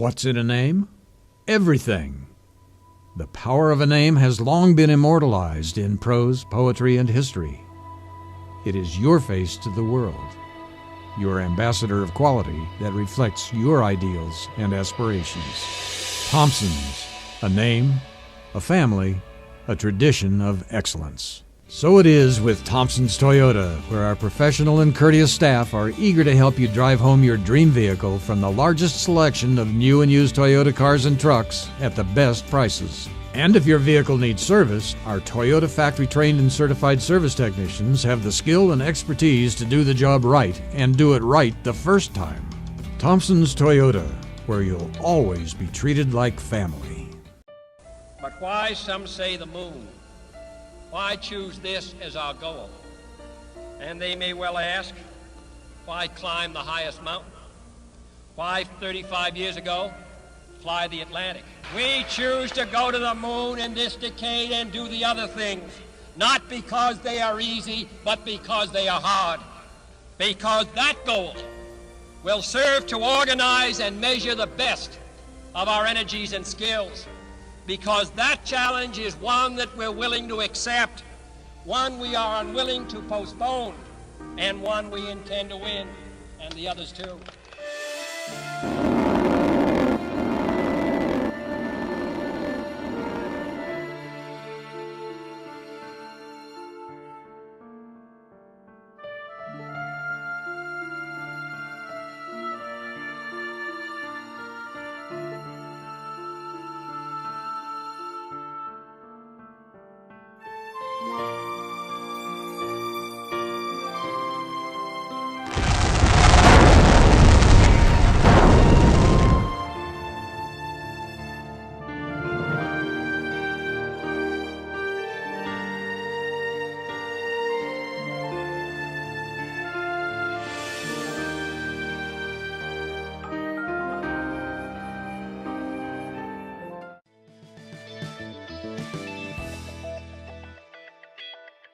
What's in a name? Everything. The power of a name has long been immortalized in prose, poetry, and history. It is your face to the world, your ambassador of quality that reflects your ideals and aspirations. Thompson's, a name, a family, a tradition of excellence. So it is with Thompson's Toyota, where our professional and courteous staff are eager to help you drive home your dream vehicle from the largest selection of new and used Toyota cars and trucks at the best prices. And if your vehicle needs service, our Toyota factory-trained and certified service technicians have the skill and expertise to do the job right and do it right the first time. Thompson's Toyota, where you'll always be treated like family. But why, some say, the moon? Why choose this as our goal? And they may well ask, why climb the highest mountain? Why, 35 years ago, fly the Atlantic? We choose to go to the moon in this decade and do the other things, not because they are easy, but because they are hard. Because that goal will serve to organize and measure the best of our energies and skills. Because that challenge is one that we're willing to accept, one we are unwilling to postpone, and one we intend to win, and the others too.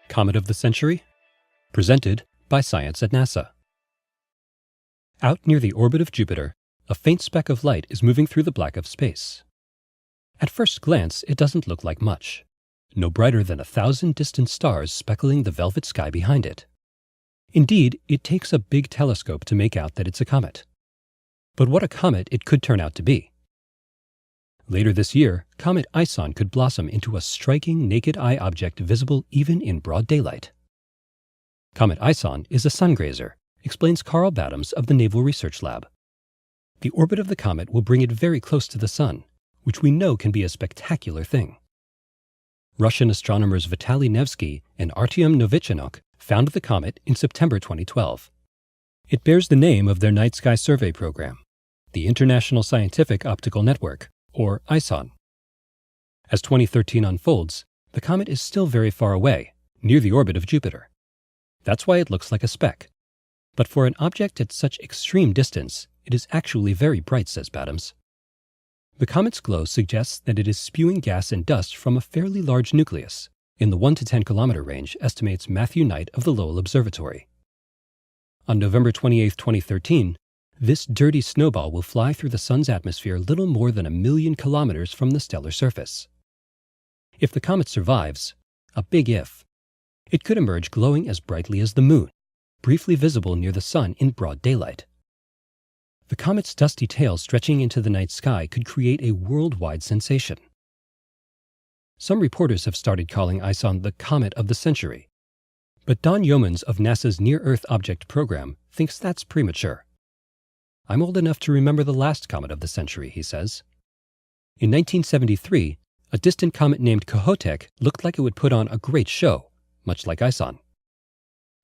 Comet of the Century, presented by Science at NASA. Out near the orbit of Jupiter, a faint speck of light is moving through the black of space. At first glance, it doesn't look like much, no brighter than 1,000 distant stars speckling the velvet sky behind it. Indeed, it takes a big telescope to make out that it's a comet. But what a comet it could turn out to be. Later this year, Comet Ison could blossom into a striking naked-eye object visible even in broad daylight. Comet Ison is a sungrazer, explains Carl Badams of the Naval Research Lab. The orbit of the comet will bring it very close to the Sun, which we know can be a spectacular thing. Russian astronomers Vitaly Nevsky and Artyom Novichenok found the comet in September 2012. It bears the name of their night sky survey program, the International Scientific Optical Network, or ISON. As 2013 unfolds, the comet is still very far away, near the orbit of Jupiter. That's why it looks like a speck. But for an object at such extreme distance, it is actually very bright, says Badams. The comet's glow suggests that it is spewing gas and dust from a fairly large nucleus, in the 1 to 10 kilometer range, estimates Matthew Knight of the Lowell Observatory. On November 28, 2013, this dirty snowball will fly through the Sun's atmosphere little more than 1 million kilometers from the stellar surface. If the comet survives, a big if, it could emerge glowing as brightly as the Moon, briefly visible near the Sun in broad daylight. The comet's dusty tail stretching into the night sky could create a worldwide sensation. Some reporters have started calling ISON the Comet of the Century, but Don Yeomans of NASA's Near-Earth Object Program thinks that's premature. I'm old enough to remember the last comet of the century, he says. In 1973, a distant comet named Kohoutek looked like it would put on a great show, much like ISON.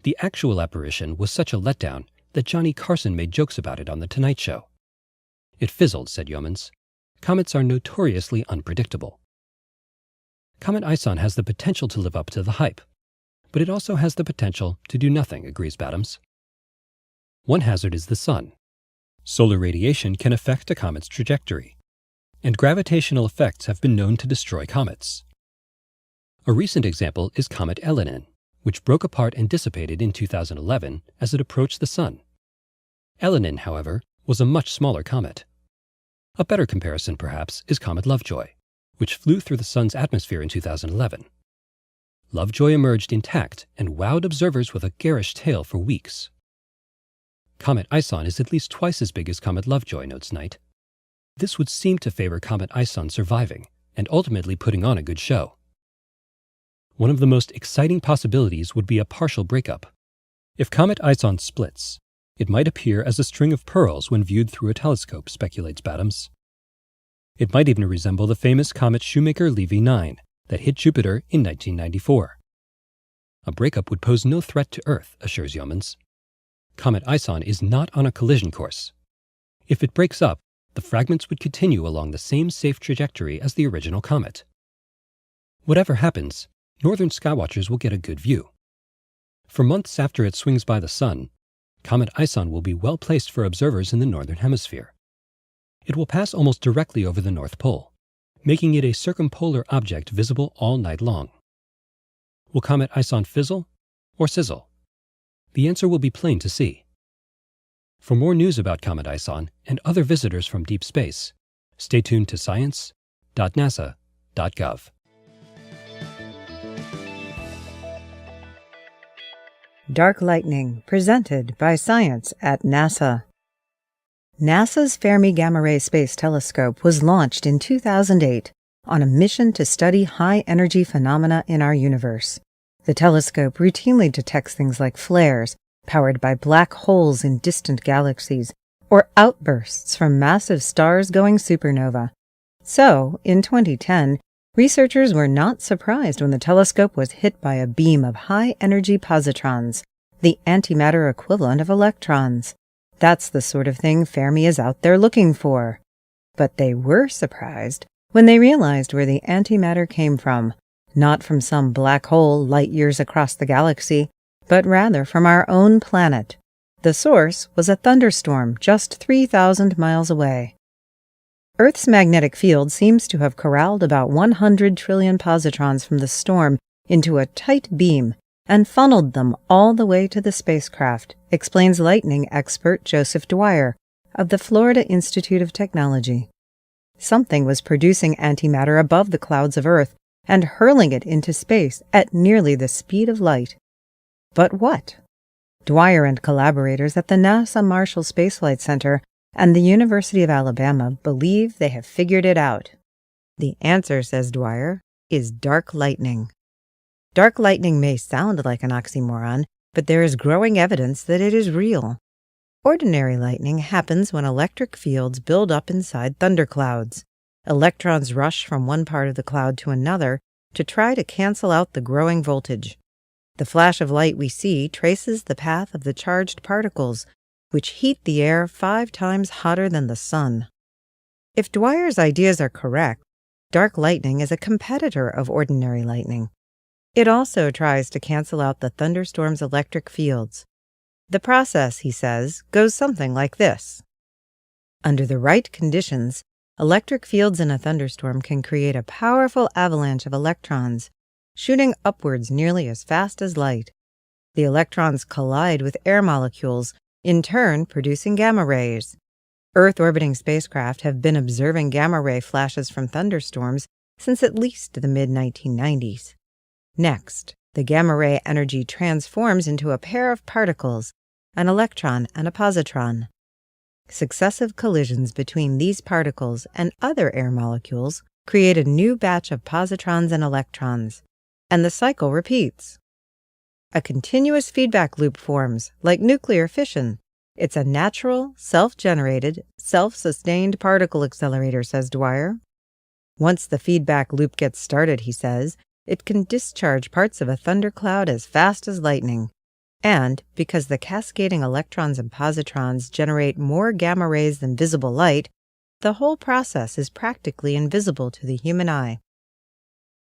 The actual apparition was such a letdown that Johnny Carson made jokes about it on The Tonight Show. It fizzled, said Yeomans. Comets are notoriously unpredictable. Comet Ison has the potential to live up to the hype, but it also has the potential to do nothing, agrees Badams. One hazard is the Sun. Solar radiation can affect a comet's trajectory, and gravitational effects have been known to destroy comets. A recent example is Comet Elenin, which broke apart and dissipated in 2011 as it approached the Sun. Elenin, however, was a much smaller comet. A better comparison, perhaps, is Comet Lovejoy, which flew through the Sun's atmosphere in 2011. Lovejoy emerged intact and wowed observers with a garish tail for weeks. Comet Ison is at least twice as big as Comet Lovejoy, notes Knight. This would seem to favor Comet Ison surviving and ultimately putting on a good show. One of the most exciting possibilities would be a partial breakup. If Comet Ison splits, it might appear as a string of pearls when viewed through a telescope, speculates Badams. It might even resemble the famous comet Shoemaker-Levy 9 that hit Jupiter in 1994. A breakup would pose no threat to Earth, assures Yeomans. Comet Ison is not on a collision course. If it breaks up, the fragments would continue along the same safe trajectory as the original comet. Whatever happens, northern skywatchers will get a good view. For months after it swings by the Sun, Comet Ison will be well placed for observers in the northern hemisphere. It will pass almost directly over the North Pole, making it a circumpolar object visible all night long. Will Comet Ison fizzle or sizzle? The answer will be plain to see. For more news about Comet Ison and other visitors from deep space, stay tuned to science.nasa.gov. Dark Lightning, presented by Science at NASA. NASA's Fermi Gamma Ray Space Telescope was launched in 2008 on a mission to study high-energy phenomena in our universe. The telescope routinely detects things like flares, powered by black holes in distant galaxies, or outbursts from massive stars going supernova. So, in 2010, researchers were not surprised when the telescope was hit by a beam of high-energy positrons, the antimatter equivalent of electrons. That's the sort of thing Fermi is out there looking for. But they were surprised when they realized where the antimatter came from, not from some black hole light years across the galaxy, but rather from our own planet. The source was a thunderstorm just 3,000 miles away. Earth's magnetic field seems to have corralled about 100 trillion positrons from the storm into a tight beam and funneled them all the way to the spacecraft, explains lightning expert Joseph Dwyer of the Florida Institute of Technology. Something was producing antimatter above the clouds of Earth and hurling it into space at nearly the speed of light. But what? Dwyer and collaborators at the NASA Marshall Space Flight Center and the University of Alabama believe they have figured it out. The answer, says Dwyer, is dark lightning. Dark lightning may sound like an oxymoron, but there is growing evidence that it is real. Ordinary lightning happens when electric fields build up inside thunderclouds. Electrons rush from one part of the cloud to another to try to cancel out the growing voltage. The flash of light we see traces the path of the charged particles, which heat the air 5 times hotter than the sun. If Dwyer's ideas are correct, dark lightning is a competitor of ordinary lightning. It also tries to cancel out the thunderstorm's electric fields. The process, he says, goes something like this. Under the right conditions, electric fields in a thunderstorm can create a powerful avalanche of electrons, shooting upwards nearly as fast as light. The electrons collide with air molecules, in turn producing gamma rays. Earth-orbiting spacecraft have been observing gamma-ray flashes from thunderstorms since at least the mid-1990s. Next, the gamma-ray energy transforms into a pair of particles, an electron and a positron. Successive collisions between these particles and other air molecules create a new batch of positrons and electrons, and the cycle repeats. A continuous feedback loop forms, like nuclear fission. It's a natural, self-generated, self-sustained particle accelerator, says Dwyer. Once the feedback loop gets started, he says, it can discharge parts of a thundercloud as fast as lightning. And, because the cascading electrons and positrons generate more gamma rays than visible light, the whole process is practically invisible to the human eye.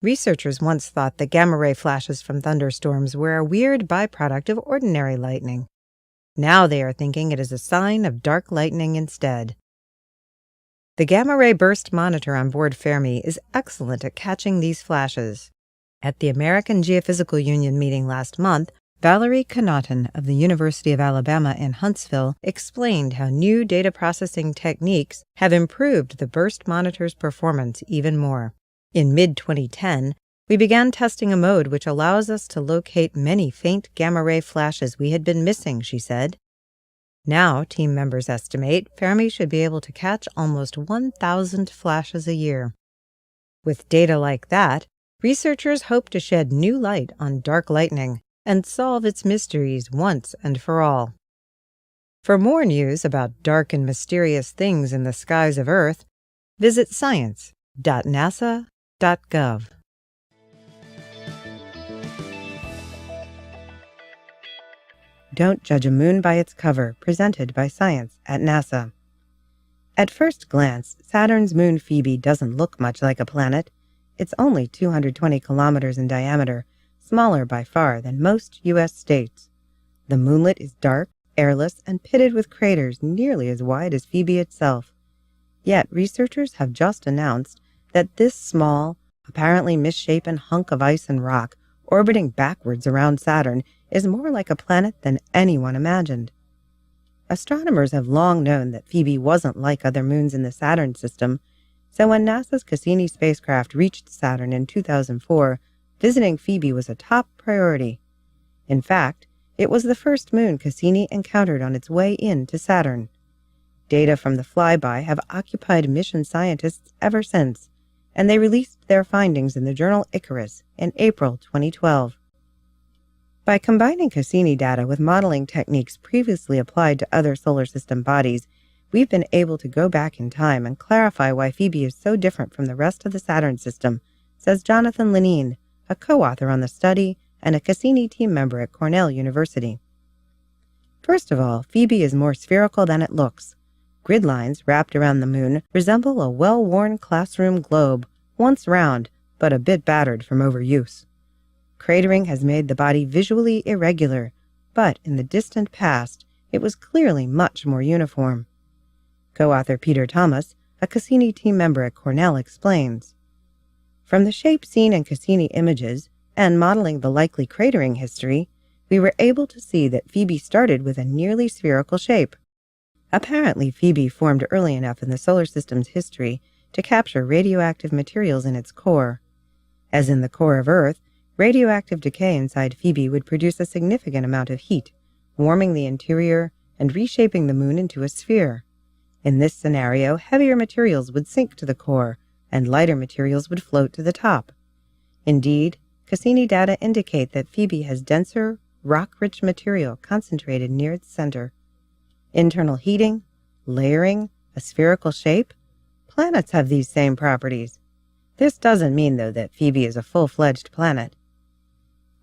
Researchers once thought that gamma-ray flashes from thunderstorms were a weird byproduct of ordinary lightning. Now they are thinking it is a sign of dark lightning instead. The gamma-ray burst monitor on board Fermi is excellent at catching these flashes. At the American Geophysical Union meeting last month, Valerie Connaughton of the University of Alabama in Huntsville explained how new data processing techniques have improved the burst monitor's performance even more. In mid-2010, we began testing a mode which allows us to locate many faint gamma-ray flashes we had been missing, she said. Now, team members estimate Fermi should be able to catch almost 1,000 flashes a year. With data like that, researchers hope to shed new light on dark lightning and solve its mysteries once and for all. For more news about dark and mysterious things in the skies of Earth, visit science.nasa.gov. Don't Judge a Moon by Its Cover, presented by Science at NASA. At first glance, Saturn's moon Phoebe doesn't look much like a planet. It's only 220 kilometers in diameter, smaller by far than most U.S. states. The moonlet is dark, airless, and pitted with craters nearly as wide as Phoebe itself. Yet researchers have just announced that this small, apparently misshapen hunk of ice and rock orbiting backwards around Saturn is more like a planet than anyone imagined. Astronomers have long known that Phoebe wasn't like other moons in the Saturn system, so when NASA's Cassini spacecraft reached Saturn in 2004, visiting Phoebe was a top priority. In fact, it was the first moon Cassini encountered on its way into Saturn. Data from the flyby have occupied mission scientists ever since, and they released their findings in the journal Icarus in April 2012. By combining Cassini data with modeling techniques previously applied to other solar system bodies, we've been able to go back in time and clarify why Phoebe is so different from the rest of the Saturn system, says Jonathan Lenine, a co-author on the study and a Cassini team member at Cornell University. First of all, Phoebe is more spherical than it looks. Grid lines wrapped around the moon resemble a well-worn classroom globe, once round, but a bit battered from overuse. Cratering has made the body visually irregular, but in the distant past, it was clearly much more uniform. Co-author Peter Thomas, a Cassini team member at Cornell, explains, "From the shape seen in Cassini images, and modeling the likely cratering history, we were able to see that Phoebe started with a nearly spherical shape. Apparently, Phoebe formed early enough in the solar system's history to capture radioactive materials in its core. As in the core of Earth, radioactive decay inside Phoebe would produce a significant amount of heat, warming the interior and reshaping the moon into a sphere. In this scenario, heavier materials would sink to the core, and lighter materials would float to the top. Indeed, Cassini data indicate that Phoebe has denser, rock-rich material concentrated near its center. Internal heating, layering, a spherical shape? Planets have these same properties. This doesn't mean, though, that Phoebe is a full-fledged planet.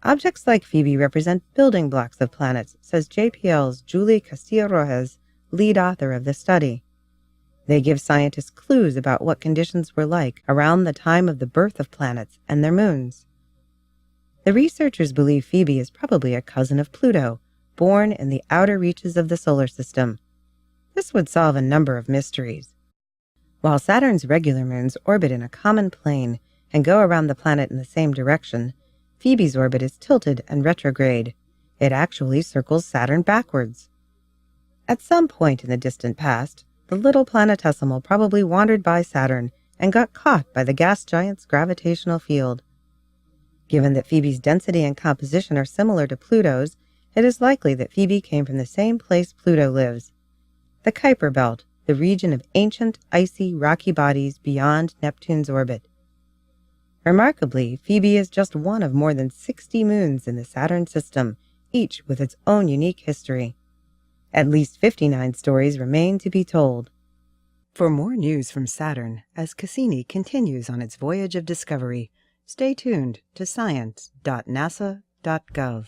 Objects like Phoebe represent building blocks of planets, says JPL's Julie Castillo-Rojas, lead author of the study. They give scientists clues about what conditions were like around the time of the birth of planets and their moons. The researchers believe Phoebe is probably a cousin of Pluto, born in the outer reaches of the solar system. This would solve a number of mysteries. While Saturn's regular moons orbit in a common plane and go around the planet in the same direction, Phoebe's orbit is tilted and retrograde. It actually circles Saturn backwards. At some point in the distant past, the little planetesimal probably wandered by Saturn and got caught by the gas giant's gravitational field. Given that Phoebe's density and composition are similar to Pluto's, it is likely that Phoebe came from the same place Pluto lives, the Kuiper Belt, the region of ancient, icy, rocky bodies beyond Neptune's orbit. Remarkably, Phoebe is just one of more than 60 moons in the Saturn system, each with its own unique history. At least 59 stories remain to be told. For more news from Saturn, as Cassini continues on its voyage of discovery, stay tuned to science.nasa.gov.